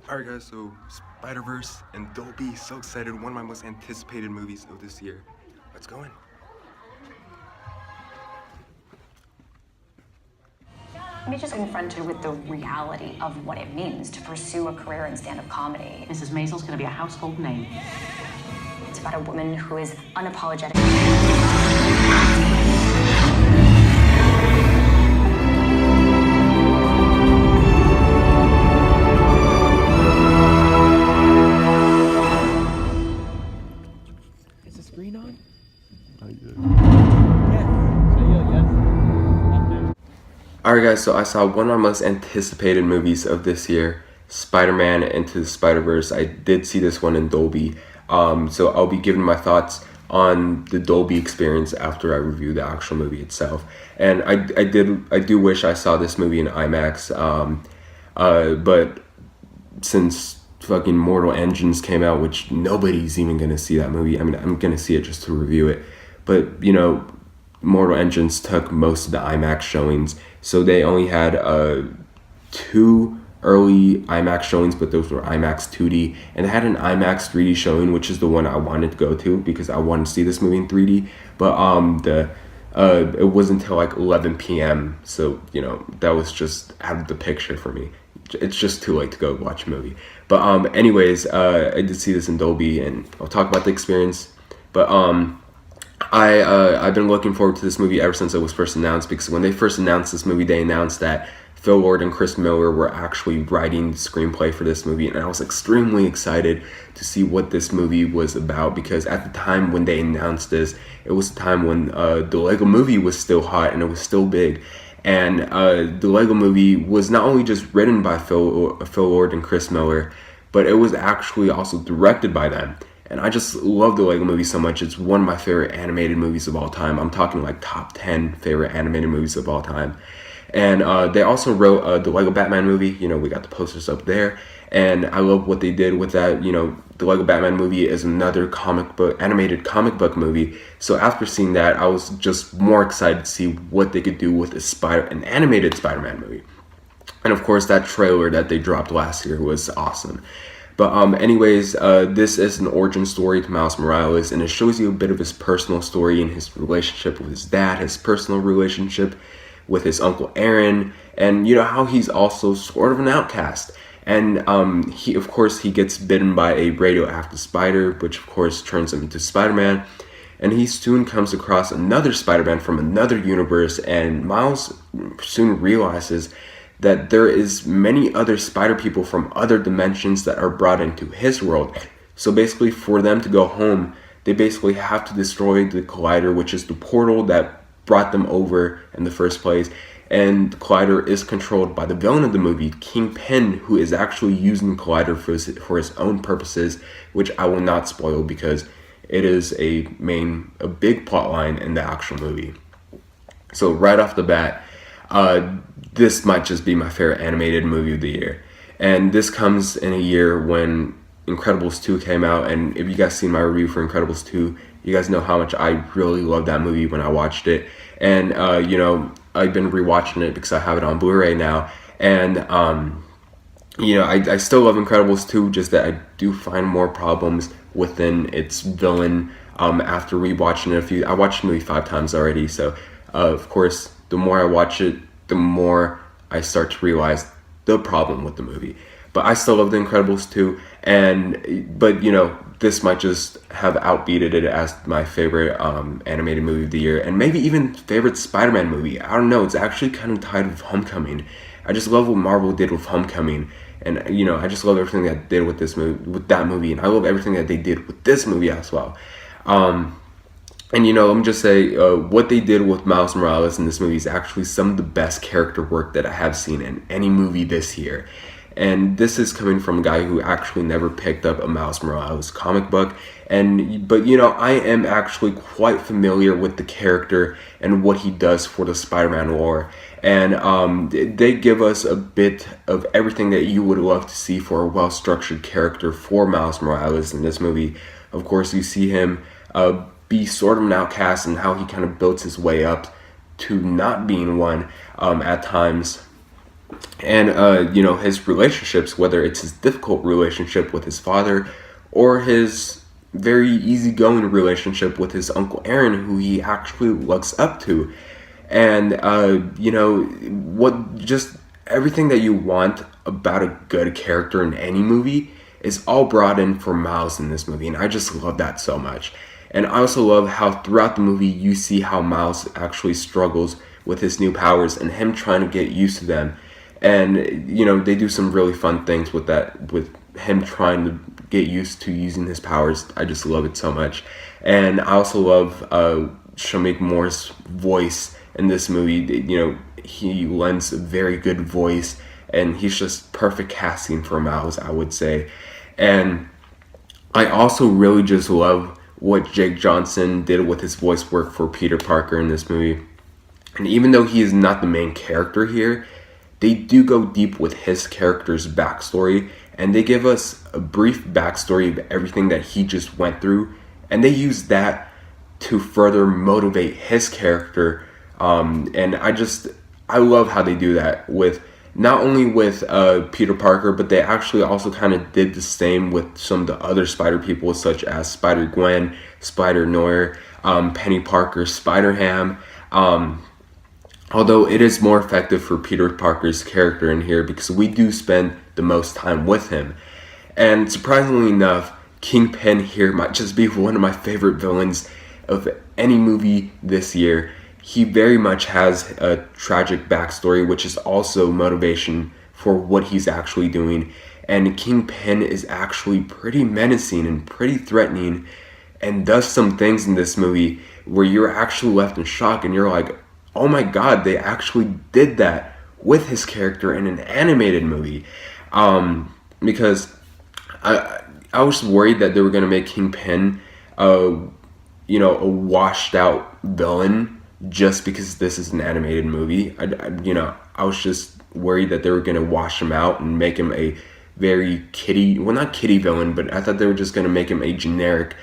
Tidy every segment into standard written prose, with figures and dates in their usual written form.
Alright guys, so Spider-Verse and Dolby, so excited, one of my most anticipated movies of this year. Let's go in. We just confronted with the reality of what it means to pursue a career in stand-up comedy. Mrs. Maisel's gonna be a household name. It's about a woman who is unapologetic. Is the screen on? Alright guys, so I saw one of my most anticipated movies of this year, Spider-Man Into the Spider-Verse. I did see this one in Dolby, so I'll be giving my thoughts on the Dolby experience after I review the actual movie itself. And I do wish I saw this movie in IMAX, but since fucking Mortal Engines came out, which nobody's even gonna see that movie. I mean, I'm gonna see it just to review it, but you know, Mortal Engines took most of the IMAX showings, so they only had 2 early IMAX showings, but those were IMAX 2D, and they had an IMAX 3D showing, which is the one I wanted to go to because I wanted to see this movie in 3D. But it wasn't until like 11 p.m., so you know that was just out of the picture for me. It's just too late to go watch a movie. But anyways, I did see this in Dolby, and I'll talk about the experience. But I've been looking forward to this movie ever since it was first announced, because when they first announced this movie, they announced that Phil Lord and Chris Miller were actually writing the screenplay for this movie, and I was extremely excited to see what this movie was about, because at the time when they announced this, it was the time when the Lego Movie was still hot and it was still big. And the Lego Movie was not only just written by Phil Lord and Chris Miller, but it was actually also directed by them. And I just love the Lego Movie so much. It's one of my favorite animated movies of all time. I'm talking like top 10 favorite animated movies of all time. And they also wrote the Lego Batman movie. You know, we got the posters up there. And I love what they did with that. You know, the Lego Batman movie is another animated comic book movie. So after seeing that, I was just more excited to see what they could do with an animated Spider-Man movie. And of course, that trailer that they dropped last year was awesome. But anyways, this is an origin story to Miles Morales, and it shows you a bit of his personal story and his relationship with his dad, his personal relationship with his Uncle Aaron, and you know how he's also sort of an outcast. And he gets bitten by a radioactive spider, which of course turns him into Spider-Man. And he soon comes across another Spider-Man from another universe, and Miles soon realizes that there is many other spider people from other dimensions that are brought into his world. So basically, for them to go home, they basically have to destroy the Collider, which is the portal that brought them over in the first place. And the Collider is controlled by the villain of the movie, Kingpin, who is actually using the Collider for his own purposes, which I will not spoil because it is a big plot line in the actual movie. So right off the bat, this might just be my favorite animated movie of the year. And this comes in a year when Incredibles 2 came out, and if you guys seen my review for Incredibles 2, you guys know how much I really loved that movie when I watched it. And you know, I've been rewatching it because I have it on Blu-ray now. And you know, I still love Incredibles 2, just that I do find more problems within its villain after rewatching it I watched the movie 5 times already, so of course, the more I watch it, the more I start to realize the problem with the movie. But I still love The Incredibles 2, but you know, this might just have outbeated it as my favorite animated movie of the year, and maybe even favorite Spider-Man movie. I don't know, it's actually kind of tied with Homecoming. I just love what Marvel did with Homecoming, and you know, I just love everything that they did with that movie, and I love everything that they did with this movie as well. And you know, let me just say, what they did with Miles Morales in this movie is actually some of the best character work that I have seen in any movie this year. And this is coming from a guy who actually never picked up a Miles Morales comic book. But you know, I am actually quite familiar with the character and what he does for the Spider-Man lore. And they give us a bit of everything that you would love to see for a well-structured character for Miles Morales in this movie. Of course, you see him be sort of an outcast, and how he kind of builds his way up to not being one at times. And his relationships, whether it's his difficult relationship with his father or his very easygoing relationship with his uncle Aaron, who he actually looks up to. And what just everything that you want about a good character in any movie is all brought in for Miles in this movie, and I just love that so much. And I also love how throughout the movie you see how Miles actually struggles with his new powers and him trying to get used to them. And they do some really fun things with that, with him trying to get used to using his powers. I just love it so much. And I also love Shamik Moore's voice in this movie. He lends a very good voice, and he's just perfect casting for Miles, I would say. And I also really just love what Jake Johnson did with his voice work for Peter Parker in this movie. And even though he is not the main character here, they do go deep with his character's backstory, and they give us a brief backstory of everything that he just went through, and they use that to further motivate his character. And I love how they do that with not only with Peter Parker, but they actually also kind of did the same with some of the other Spider people, such as Spider-Gwen, Spider-Noir, Penny Parker, Spider-Ham. Although it is more effective for Peter Parker's character in here because we do spend the most time with him. And surprisingly enough, Kingpin here might just be one of my favorite villains of any movie this year. He very much has a tragic backstory, which is also motivation for what he's actually doing. And Kingpin is actually pretty menacing and pretty threatening, and does some things in this movie where you're actually left in shock and you're like, oh my god, they actually did that with his character in an animated movie. Because I was worried that they were going to make Kingpin a washed out villain just because this is an animated movie. I was just worried that they were going to wash him out and make him a very not kitty villain, but I thought they were just going to make him a generic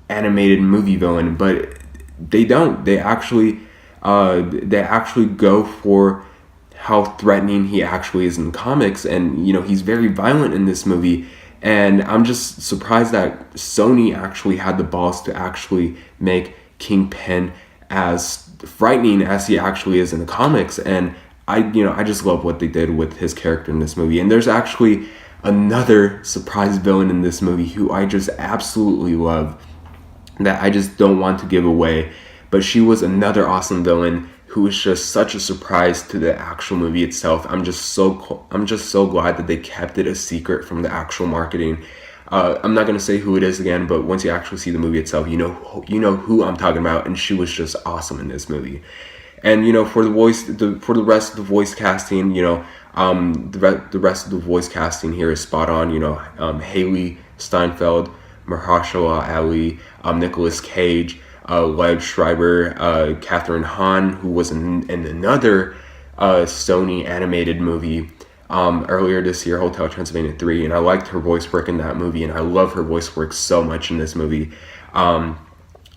animated movie villain, but they don't. They actually go for how threatening he actually is in comics, and he's very violent in this movie. And I'm just surprised that Sony actually had the balls to actually make Kingpin as frightening as he actually is in the comics. And I just love what they did with his character in this movie. And there's actually another surprise villain in this movie who I just absolutely love that I just don't want to give away. But she was another awesome villain who was just such a surprise to the actual movie itself. I'm just so glad that they kept it a secret from the actual marketing. I'm not gonna say who it is again, but once you actually see the movie itself, you know who I'm talking about, and she was just awesome in this movie. And for the rest of the voice casting, the rest of the voice casting here is spot on. Haley Steinfeld, Mahershala Ali, Nicolas Cage, Liev Schreiber, Catherine Hahn, who was in another Sony animated movie earlier this year, Hotel Transylvania 3, and I liked her voice work in that movie, and I love her voice work so much in this movie.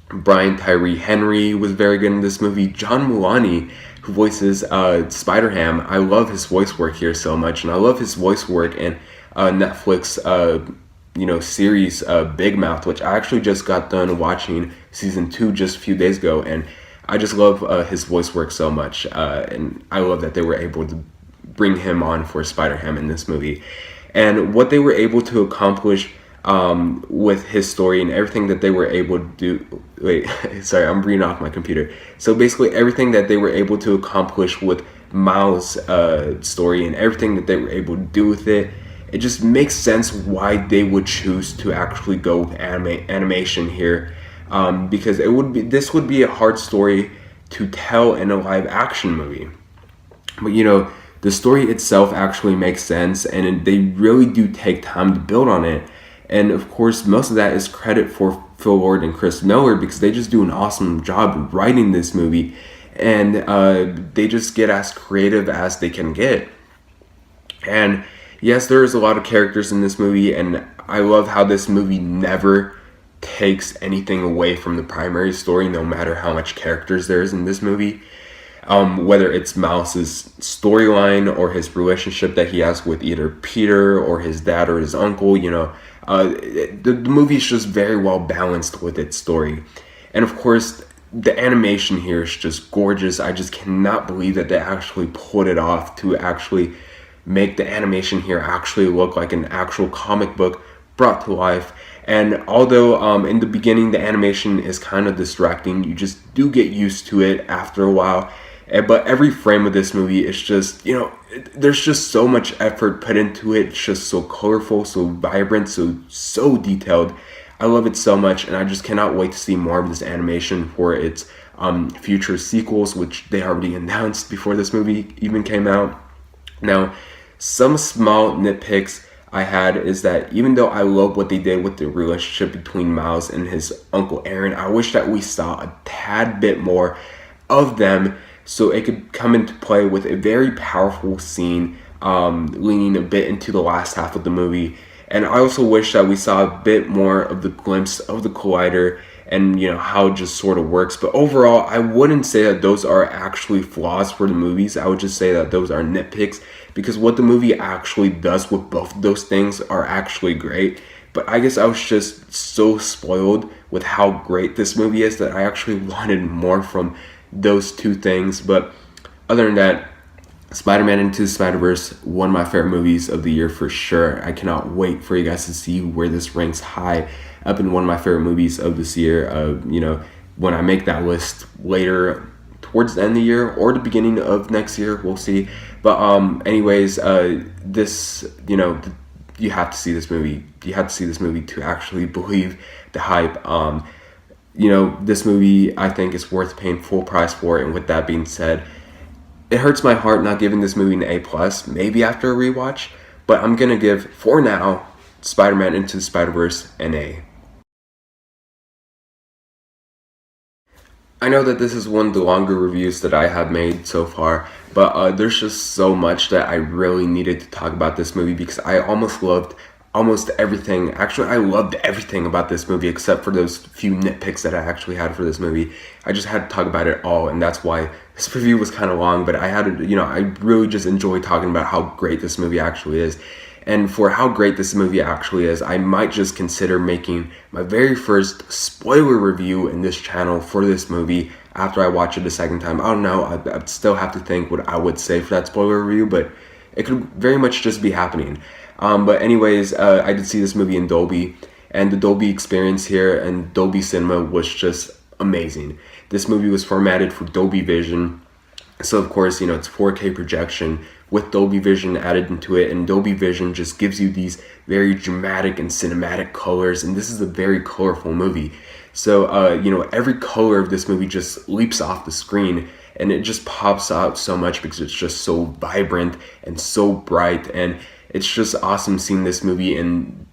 Brian Tyree Henry was very good in this movie. John Mulaney, who voices Spider-Ham, I love his voice work here so much, and I love his voice work in Netflix series Big Mouth, which I actually just got done watching season 2 just a few days ago, and I just love his voice work so much, and I love that they were able to bring him on for Spider-Ham in this movie. And what they were able to accomplish with his story and everything that they were able to do. Wait, sorry, I'm reading off my computer. So basically everything that they were able to accomplish with Miles' story and everything that they were able to do with it, it just makes sense why they would choose to actually go with animation here, because this would be a hard story to tell in a live action movie. But the story itself actually makes sense, and they really do take time to build on it. And of course, most of that is credit for Phil Lord and Chris Miller, because they just do an awesome job writing this movie, and they just get as creative as they can get. And yes, there is a lot of characters in this movie, and I love how this movie never takes anything away from the primary story, no matter how much characters there is in this movie. whether it's Mouse's storyline or his relationship that he has with either Peter or his dad or his uncle. The movie is just very well balanced with its story. And of course, the animation here is just gorgeous. I just cannot believe that they actually pulled it off to actually make the animation here actually look like an actual comic book brought to life. And although in the beginning the animation is kind of distracting, you just do get used to it after a while. But every frame of this movie is just, there's just so much effort put into it. It's just so colorful, so vibrant, so detailed. I love it so much, and I just cannot wait to see more of this animation for its future sequels, which they already announced before this movie even came out. Now, some small nitpicks I had is that even though I love what they did with the relationship between Miles and his Uncle Aaron, I wish that we saw a tad bit more of them so it could come into play with a very powerful scene leaning a bit into the last half of the movie. And I also wish that we saw a bit more of the glimpse of the collider and how it just sort of works. But overall, I wouldn't say that those are actually flaws for the movies. I would just say that those are nitpicks, because what the movie actually does with both of those things are actually great. But I guess I was just so spoiled with how great this movie is that I actually wanted more from those two things. But other than that, Spider-Man Into the Spider-Verse, one of my favorite movies of the year for sure. I cannot wait for you guys to see where this ranks high up in one of my favorite movies of this year. When I make that list later towards the end of the year or the beginning of next year, we'll see. But anyways, this, you have to see this movie. You have to see this movie to actually believe the hype. This movie, I think, is worth paying full price for. And with that being said, it hurts my heart not giving this movie an A+, maybe after a rewatch, but I'm gonna give, for now, Spider-Man Into the Spider-Verse an A. I know that this is one of the longer reviews that I have made so far, but there's just so much that I really needed to talk about this movie because I almost loved almost everything. Actually, I loved everything about this movie except for those few nitpicks that I actually had for this movie. I just had to talk about it all, and that's why this review was kind of long, but I had to, I really just enjoy talking about how great this movie actually is. And for how great this movie actually is, I might just consider making my very first spoiler review in this channel for this movie after I watch it a second time. I don't know, I'd still have to think what I would say for that spoiler review, but it could very much just be happening. But anyways, I did see this movie in Dolby, and the Dolby experience here and Dolby Cinema was just amazing. This movie was formatted for Dolby Vision, so of course, it's 4K projection with Dolby Vision added into it, and Dolby Vision just gives you these very dramatic and cinematic colors, and this is a very colorful movie. So, every color of this movie just leaps off the screen, and it just pops out so much because it's just so vibrant and so bright, and it's just awesome seeing this movie in,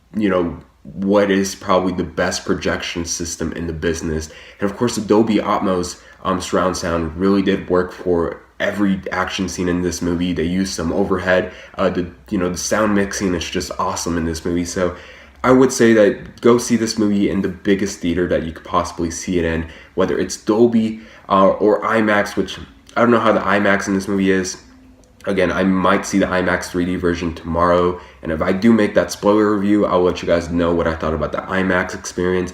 what is probably the best projection system in the business. And of course, the Dolby Atmos surround sound really did work for every action scene in this movie. They used some overhead. The sound mixing is just awesome in this movie. So I would say that go see this movie in the biggest theater that you could possibly see it in, whether it's Dolby or IMAX, which I don't know how the IMAX in this movie is. Again, I might see the IMAX 3D version tomorrow, and if I do make that spoiler review, I'll let you guys know what I thought about the IMAX experience.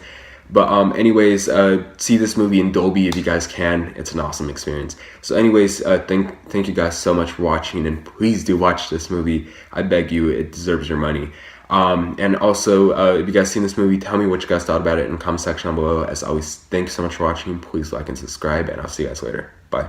But anyways, see this movie in Dolby if you guys can. It's an awesome experience. So anyways, thank you guys so much for watching, and please do watch this movie. I beg you, it deserves your money. And also, if you guys seen this movie, tell me what you guys thought about it in the comment section down below. As always, thank you so much for watching. Please like and subscribe, and I'll see you guys later. Bye.